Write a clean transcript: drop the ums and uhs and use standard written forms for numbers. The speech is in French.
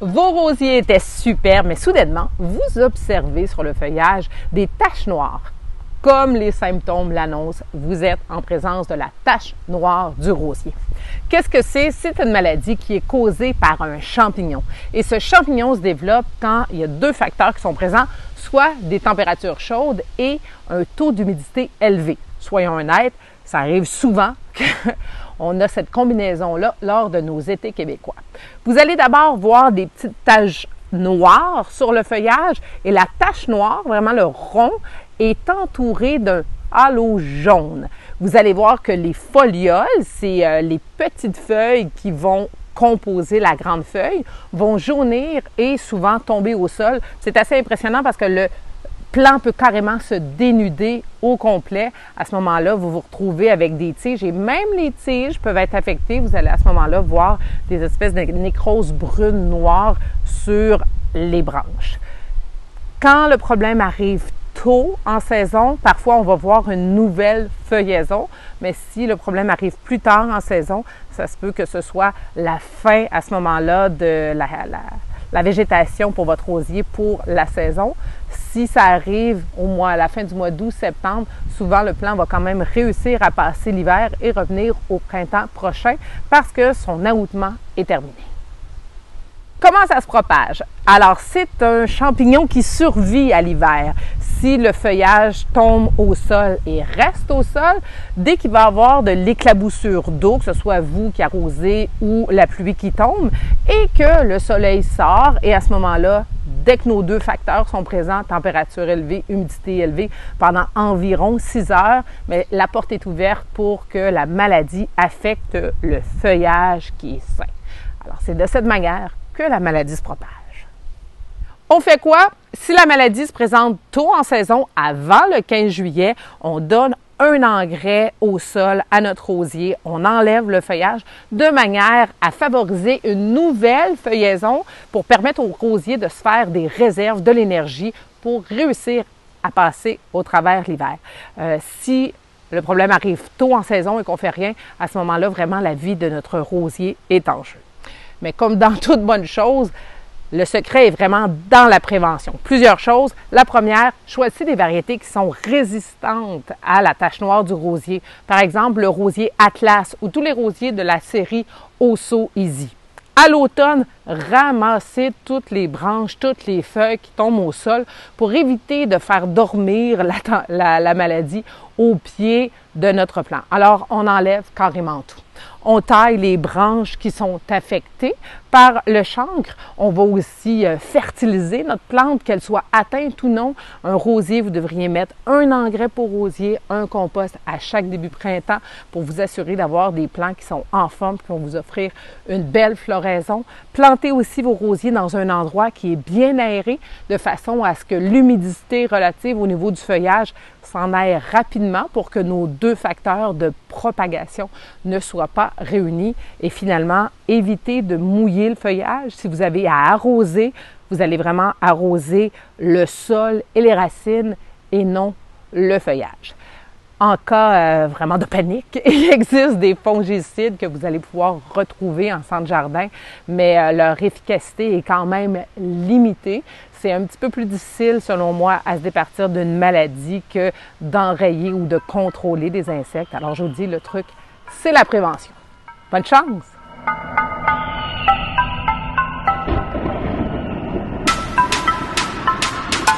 Vos rosiers étaient superbes, mais soudainement, vous observez sur le feuillage des taches noires. Comme les symptômes l'annoncent, vous êtes en présence de la tache noire du rosier. Qu'est-ce que c'est? C'est une maladie qui est causée par un champignon. Et ce champignon se développe quand il y a deux facteurs qui sont présents, soit des températures chaudes et un taux d'humidité élevé. Soyons honnêtes, ça arrive souvent qu'on a cette combinaison-là lors de nos étés québécois. Vous allez d'abord voir des petites taches noires sur le feuillage et la tache noire, vraiment le rond, est entouré d'un halo jaune. Vous allez voir que les folioles, c'est les petites feuilles qui vont composer la grande feuille, vont jaunir et souvent tomber au sol. C'est assez impressionnant parce que le plant peut carrément se dénuder au complet. À ce moment-là, vous vous retrouvez avec des tiges et même les tiges peuvent être affectées. Vous allez à ce moment-là voir des espèces de nécroses brunes noires sur les branches. Quand le problème arrive tôt en saison, parfois on va voir une nouvelle feuillaison, mais si le problème arrive plus tard en saison, ça se peut que ce soit la fin à ce moment-là de la végétation pour votre rosier pour la saison. Si ça arrive à la fin du mois d'août, septembre, souvent le plant va quand même réussir à passer l'hiver et revenir au printemps prochain parce que son aoutement est terminé. Comment ça se propage? Alors, c'est un champignon qui survit à l'hiver. Si le feuillage tombe au sol et reste au sol, dès qu'il va y avoir de l'éclaboussure d'eau, que ce soit vous qui arrosez ou la pluie qui tombe, et que le soleil sort, et à ce moment-là, dès que nos deux facteurs sont présents, température élevée, humidité élevée, pendant environ 6 heures, mais la porte est ouverte pour que la maladie affecte le feuillage qui est sain. Alors, c'est de cette manière que la maladie se propage. On fait quoi? Si la maladie se présente tôt en saison, avant le 15 juillet, on donne un engrais au sol à notre rosier. On enlève le feuillage de manière à favoriser une nouvelle feuillaison pour permettre au rosier de se faire des réserves, de l'énergie pour réussir à passer au travers l'hiver. Si le problème arrive tôt en saison et qu'on ne fait rien, à ce moment-là, vraiment, la vie de notre rosier est en jeu. Mais comme dans toute bonne chose, le secret est vraiment dans la prévention. Plusieurs choses. La première, choisissez des variétés qui sont résistantes à la tache noire du rosier. Par exemple, le rosier Atlas ou tous les rosiers de la série Osso Easy. À l'automne, ramassez toutes les branches, toutes les feuilles qui tombent au sol pour éviter de faire dormir la maladie au pied de notre plant. Alors, on enlève carrément tout. On taille les branches qui sont affectées par le chancre. On va aussi fertiliser notre plante, qu'elle soit atteinte ou non. Un rosier, vous devriez mettre un engrais pour rosier, un compost à chaque début printemps pour vous assurer d'avoir des plants qui sont en forme, qui vont vous offrir une belle floraison. Plantez aussi vos rosiers dans un endroit qui est bien aéré de façon à ce que l'humidité relative au niveau du feuillage s'en aille rapidement pour que nos deux facteurs de propagation ne soient pas réunis et finalement évitez de mouiller le feuillage. Si vous avez à arroser, vous allez vraiment arroser le sol et les racines et non le feuillage. En cas vraiment de panique, il existe des fongicides que vous allez pouvoir retrouver en centre jardin, mais leur efficacité est quand même limitée. C'est un petit peu plus difficile, selon moi, à se départir d'une maladie que d'enrayer ou de contrôler des insectes. Alors, je vous dis, le truc, c'est la prévention. Bonne chance!